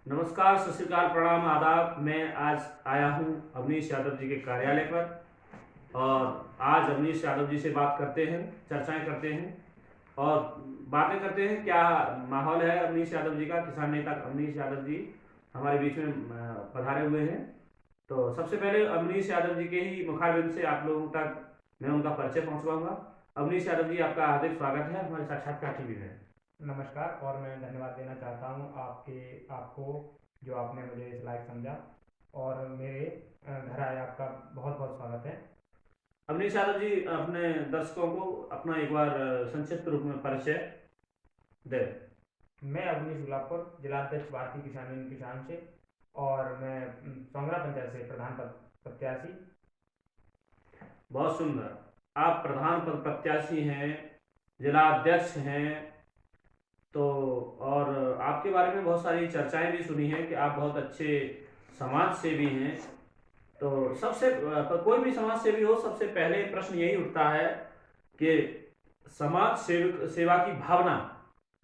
नमस्कार, सत श्री अकाल, प्रणाम, आदाब। मैं आज आया हूँ अवनीश यादव जी के कार्यालय पर और आज अवनीश यादव जी से बात करते हैं, चर्चाएं करते हैं और बातें करते हैं। क्या माहौल है अवनीश यादव जी का? किसान नेता अवनीश यादव जी हमारे बीच में पधारे हुए हैं। तो सबसे पहले अवनीश यादव जी के ही मुखारबिंद से आप लोगों तक मैं उनका परिचय पहुंचवाऊंगा। अवनीश यादव जी, आपका हार्दिक स्वागत है हमारे साक्षात्कार टीवी में। नमस्कार। और मैं धन्यवाद देना चाहता हूँ आपको जो आपने मुझे इस लायक समझा और मेरे घर आए। आपका बहुत बहुत स्वागत है। अवनीश यादव जी, अपने दर्शकों को अपना एक बार संक्षिप्त रूप में परिचय दे। मैं अवनीश गुलाबपुर, जिलाध्यक्ष भारतीय किसान यूनियन किसान से, और मैं सोंगरा पंचायत से प्रधान पद प्रत्याशी। बहुत सुंदर। आप प्रधान पद प्रत्याशी हैं, जिला अध्यक्ष हैं। तो और आपके बारे में बहुत सारी चर्चाएं भी सुनी हैं कि आप बहुत अच्छे समाज सेवी हैं। तो सबसे कोई भी समाज सेवी हो, सबसे पहले प्रश्न यही उठता है कि समाज सेवा की भावना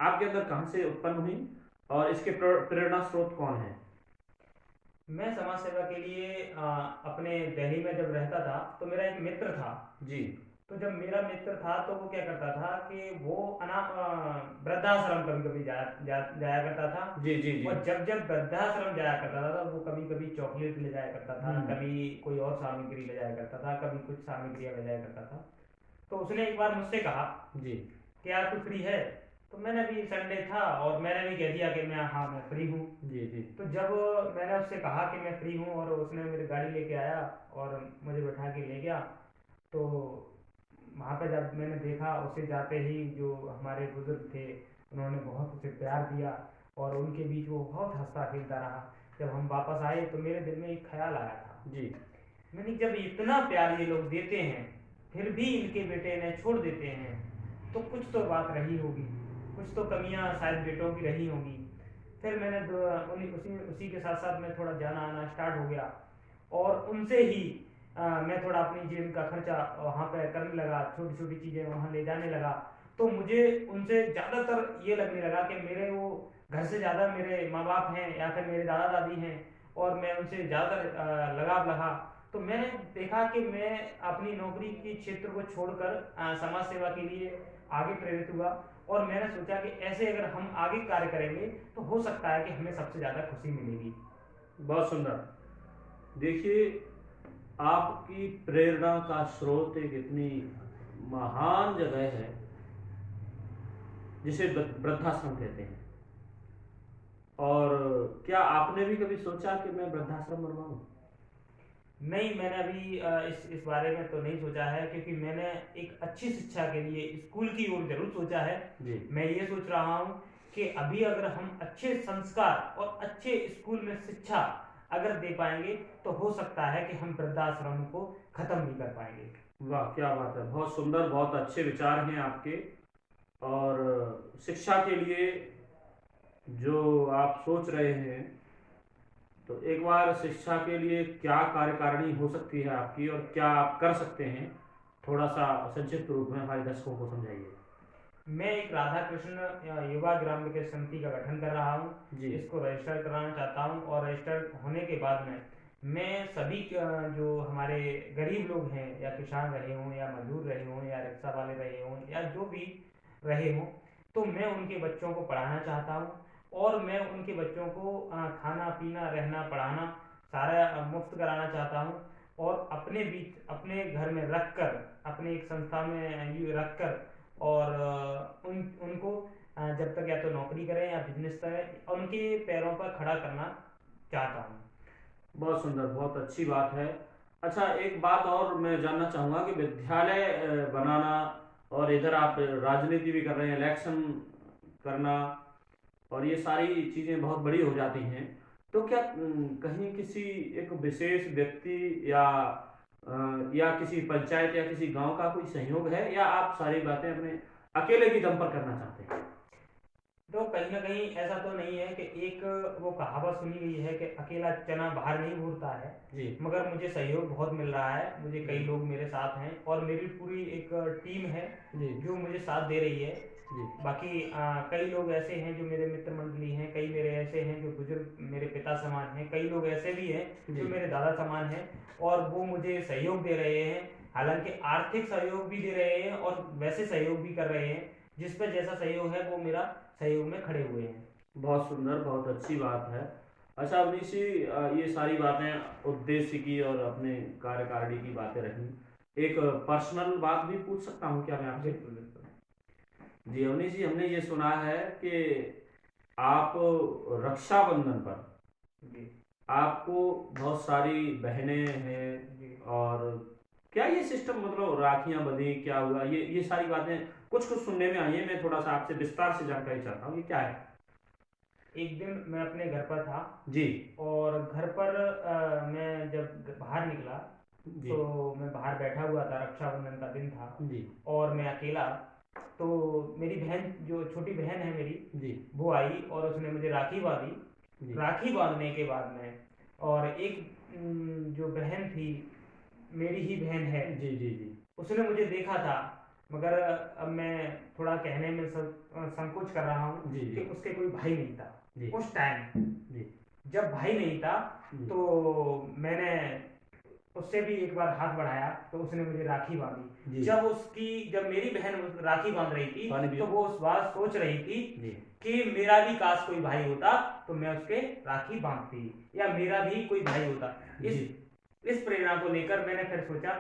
आपके अंदर कहाँ से उत्पन्न हुई और इसके प्रेरणा स्रोत कौन है? मैं समाज सेवा के लिए अपने दिल्ली में जब रहता था तो मेरा एक मित्र था। जी तो जब मेरा मित्र था तो वो क्या करता था कि वो वृद्धाश्रम कभी कभी जाया करता था। जी जी जी। और जब जब वृद्धाश्रम जाया करता था तो वो कभी कभी चॉकलेट ले जाया करता था, हम्म। कभी कोई और सामग्री ले जाया करता था, कभी कुछ सामग्रियाँ ले जाया करता था। तो उसने एक बार मुझसे कहा जी कि यार तू फ्री है? तो मैंने भी संडे था और मैंने भी कह दिया कि मैं फ्री हूँ। जी जी। तो जब मैंने उससे कहा कि मैं फ्री हूँ और उसने मेरी गाड़ी लेके आया और मुझे बैठा के ले गया, तो वहाँ पे जब मैंने देखा उसे जाते ही, जो हमारे बुजुर्ग थे उन्होंने बहुत उसे प्यार दिया और उनके बीच वो बहुत हंसता खेलता रहा। जब हम वापस आए तो मेरे दिल में एक ख्याल आया था। जी। मैंने, जब इतना प्यार ये लोग देते हैं फिर भी इनके बेटे इन्हें छोड़ देते हैं, तो कुछ तो बात रही होगी, कुछ तो कमियां शायद बेटों की रही होंगी। फिर मैंने उसी उसी के साथ साथ मैं थोड़ा जाना आना स्टार्ट हो गया और उनसे ही मैं थोड़ा अपनी जेब का खर्चा वहाँ पे करने लगा, छोटी छोटी चीज़ें वहाँ ले जाने लगा। तो मुझे उनसे ज़्यादातर ये लगने लगा कि मेरे वो घर से ज़्यादा मेरे माँ बाप हैं या फिर मेरे दादा दादी हैं, और मैं उनसे ज़्यादा लगाव लगा। तो मैंने देखा कि मैं अपनी नौकरी के क्षेत्र को छोड़कर समाज सेवा के लिए आगे प्रेरित हुआ। और मैंने सोचा कि ऐसे अगर हम आगे कार्य करेंगे तो हो सकता है कि हमें सबसे ज़्यादा खुशी मिलेगी। बहुत सुंदर। देखिए, आपकी प्रेरणा का स्रोत एक इतनी महान जगह है जिसे वृद्धाश्रम कहते हैं। और क्या आपने भी कभी सोचा कि मैं वृद्धाश्रम बनवाऊं? नहीं, मैंने अभी इस बारे में तो नहीं सोचा है, क्योंकि मैंने एक अच्छी शिक्षा के लिए स्कूल की ओर जरूर सोचा है। जी। मैं ये सोच रहा हूँ कि अभी अगर हम अच्छे संस्कार और अच्छे स्कूल में शिक्षा अगर दे पाएंगे तो हो सकता है कि हम वृद्धाश्रम को खत्म भी कर पाएंगे। वाह, क्या बात है! बहुत सुंदर, बहुत अच्छे विचार हैं आपके। और शिक्षा के लिए जो आप सोच रहे हैं, तो एक बार शिक्षा के लिए क्या कार्यकारिणी हो सकती है आपकी और क्या आप कर सकते हैं, थोड़ा सा संक्षिप्त रूप में हमारे दर्शकों को समझाइए। मैं एक राधा कृष्ण युवा ग्राम विकास समिति का गठन कर रहा हूँ। जी इसको रजिस्टर कराना चाहता हूँ और रजिस्टर होने के बाद में मैं सभी जो हमारे गरीब लोग हैं, या किसान रहे हों या मजदूर रहे हों या रिक्शा वाले रहे हों या जो भी रहे हों, तो मैं उनके बच्चों को पढ़ाना चाहता हूँ। और मैं उनके बच्चों को खाना पीना रहना पढ़ाना सारा मुफ्त कराना चाहता हूँ। और अपने बीच अपने घर में रख कर, अपने एक संस्था में ये रख कर, और उनको जब तक या तो नौकरी करें या बिजनेस करें, उनके पैरों पर खड़ा करना चाहता हूँ। बहुत सुंदर, बहुत अच्छी बात है। अच्छा, एक बात और मैं जानना चाहूँगा कि विद्यालय बनाना और इधर आप राजनीति भी कर रहे हैं, इलेक्शन करना, और ये सारी चीज़ें बहुत बड़ी हो जाती हैं। तो क्या कहीं किसी एक विशेष व्यक्ति या किसी पंचायत या किसी गांव का कोई सहयोग है, या आप सारी बातें अपने अकेले की दम पर करना चाहते हैं? तो कहीं ना कहीं ऐसा तो नहीं है कि एक वो कहावत सुनी गई है कि अकेला चना बाहर नहीं घूरता है। जी मगर मुझे सहयोग बहुत मिल रहा है, मुझे जी कई लोग मेरे साथ हैं और मेरी पूरी एक टीम है जी जो मुझे साथ दे रही है। जी। बाकी कई लोग ऐसे हैं जो मेरे मित्र मंडली हैं, कई मेरे ऐसे हैं जो बुजुर्ग सिर्फ मेरे पिता समान हैं, कई लोग ऐसे भी हैं जी। जो मेरे दादा समान हैं और वो मुझे सहयोग दे रहे हैं, हालांकि आर्थिक सहयोग भी दे रहे हैं और वैसे सहयोग भी कर रहे हैं, जिस पर जैसा सहयोग है वो मेरा सहयोग में खड़े हुए हैं। बहुत सुंदर, बहुत अच्छी बात है। अच्छा अवनीश जी, ये सारी बातें उद्देश्य की और अपने कार्यकारिणी की बातें रही, एक पर्सनल बात भी पूछ सकता हूँ क्या मैं आपसे? बिल्कुल बिल्कुल। जी अवनीश जी, हमने ये सुना है कि आप रक्षाबंधन पर जी आपको बहुत सारी बहनें हैं, जी। और क्या ये सिस्टम, मतलब राखियां बंधी, क्या हुआ, ये सारी बातें कुछ कुछ सुनने में आई है, मैं थोड़ा सा आपसे विस्तार से जानकारी चाहता हूँ, ये क्या है? एक दिन मैं अपने घर पर था जी और घर पर मैं जब बाहर निकला जी तो मैं बाहर बैठा हुआ था, रक्षाबंधन का दिन था जी और मैं अकेला, तो मेरी बहन, जो छोटी बहन है मेरी, जी वो आई और उसने मुझे राखी बांधी। जी राखी बांधने के बाद में, और एक जो बहन थी, मेरी ही बहन है, जी जी जी उसने मुझे देखा था, मगर अब मैं थोड़ा कहने में संकोच कर रहा हूँ जी कि जी उसके कोई भाई नहीं था जी उस टाइम। जी जब भाई नहीं था जी तो मैंने उससे भी एक बार हाथ बढ़ाया तो उसने मुझे राखी बांधी। जी जब मेरी बहन राखी बांध रही थी पानी पियो। तो वो उस बात सोच रही थी जी कि मेरा भी काश कोई भाई होता तो मैं उसके राखी बांधती, या मेरा भी कोई भाई होता। इस जी इस प्रेरणा को लेकर मैंने फिर सोचा,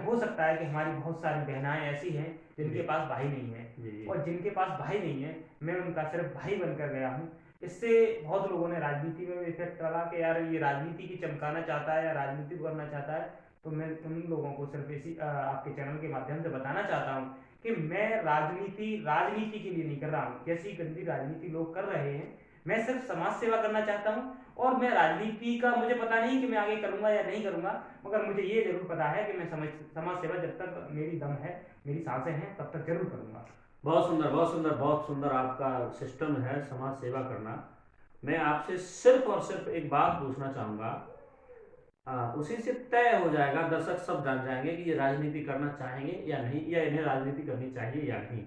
हो सकता है कि हमारी बहुत सारी बहनाएं ऐसी हैं जिनके जी पास भाई नहीं है, जी और जिनके पास भाई नहीं है मैं उनका सिर्फ भाई बनकर गया हूँ। इससे बहुत लोगों ने राजनीति में भी इफेक्ट डाला कि यार ये राजनीति की चमकाना चाहता है या राजनीति करना चाहता है। तो मैं उन लोगों को सिर्फ इसी आपके चैनल के माध्यम से बताना चाहता हूँ कि मैं राजनीति के लिए नहीं कर रहा हूँ, जैसी गंदी राजनीति लोग कर रहे हैं। मैं सिर्फ समाज सेवा करना चाहता हूँ, और मैं राजनीति का मुझे पता नहीं कि मैं आगे करूंगा या नहीं करूंगा, मगर मुझे ये जरूर पता है कि मैं समाज सेवा जब तक मेरी दम है, मेरी सांसें हैं, तब तक जरूर करूंगा। बहुत सुंदर, बहुत सुंदर, बहुत सुंदर आपका सिस्टम है समाज सेवा करना। मैं आपसे सिर्फ और सिर्फ एक बात पूछना चाहूँगा, उसी से तय हो जाएगा, दर्शक सब जान जाएंगे कि ये राजनीति करना चाहेंगे या नहीं, या इन्हें राजनीति करनी चाहिए या नहीं।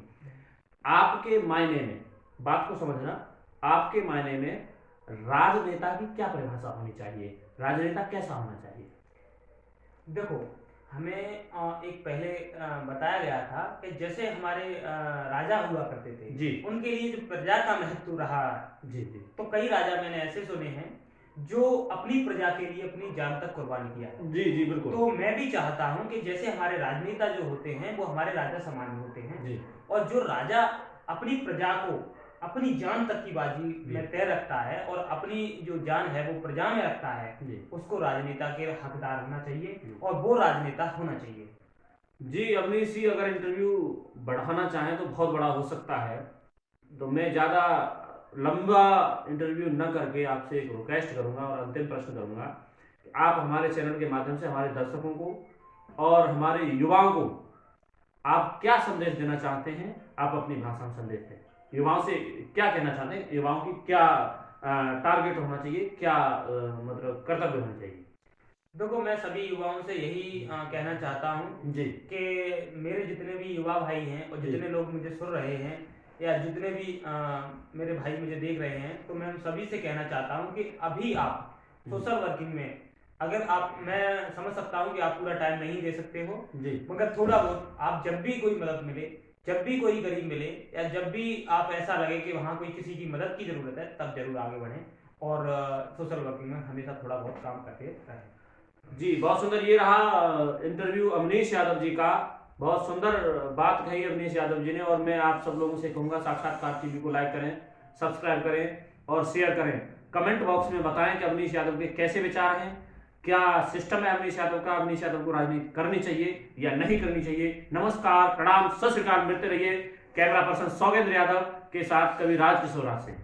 आपके मायने में, बात को समझना, आपके मायने में राजनेता की क्या परिभाषा होनी चाहिए, राजनेता कैसा होना चाहिए? देखो, हमें एक पहले बताया गया था कि जैसे हमारे राजा हुआ करते थे जी उनके लिए जो प्रजा का महत्व रहा, जी जी तो कई राजा मैंने ऐसे सुने हैं जो अपनी प्रजा के लिए अपनी जान तक कुर्बान किया है। जी जी बिल्कुल। तो मैं भी चाहता हूं कि जैसे हमारे राजनेता जो होते हैं वो हमारे राजा समान होते हैं, जी और जो राजा अपनी प्रजा को अपनी जान तक की बाजी जी में तय रखता है और अपनी जो जान है वो प्रजा में रखता है, जी उसको राजनेता के हकदार होना चाहिए जी। और वो राजनेता होना चाहिए। जी अवनीश जी, अगर इंटरव्यू बढ़ाना चाहें तो बहुत बड़ा हो सकता है, तो मैं ज़्यादा लंबा इंटरव्यू न करके आपसे एक रिक्वेस्ट करूंगा और अंतिम प्रश्न करूंगा कि आप हमारे चैनल के माध्यम से हमारे दर्शकों को और हमारे युवाओं को आप क्या संदेश देना चाहते हैं? आप अपनी भाषा में संदेश दें। युवाओं से क्या कहना चाहते हैं? युवाओं की क्या टारगेट होना चाहिए, क्या मतलब कर्तव्य होना चाहिए? देखो, मैं सभी युवाओं से यही कहना चाहता हूँ जी कि मेरे जितने भी युवा भाई हैं और जी जितने लोग मुझे सुन रहे हैं, या जितने भी मेरे भाई मुझे देख रहे हैं, तो मैं उन सभी से कहना चाहता हूँ कि अभी आप सोशल वर्किंग में, अगर आप, मैं समझ सकता हूँ कि आप पूरा टाइम नहीं दे सकते हो, जी मगर थोड़ा बहुत आप जब भी कोई मदद मिले, जब भी कोई गरीब मिले, या जब भी आप ऐसा लगे कि वहाँ कोई किसी की मदद की जरूरत है, तब जरूर आगे बढ़ें और सोशल वर्किंग में हमेशा थोड़ा बहुत काम करते रहें। जी बहुत सुंदर, ये रहा इंटरव्यू अवनीश यादव जी का। बहुत सुंदर बात कही अवनीश यादव जी ने, और मैं आप सब लोगों से कहूँगा साक्षात्कार टीवी को लाइक करें, सब्सक्राइब करें और शेयर करें। कमेंट बॉक्स में बताएं कि अवनीश यादव के कैसे विचार हैं, क्या सिस्टम है अवनीश यादव का, अवनीश यादव को राजनीति करनी चाहिए या नहीं करनी चाहिए। नमस्कार, प्रणाम, सत श्री अकाल, मिलते रहिए कैमरा पर्सन सौगेंद्र यादव के साथ कविराज किशोर से।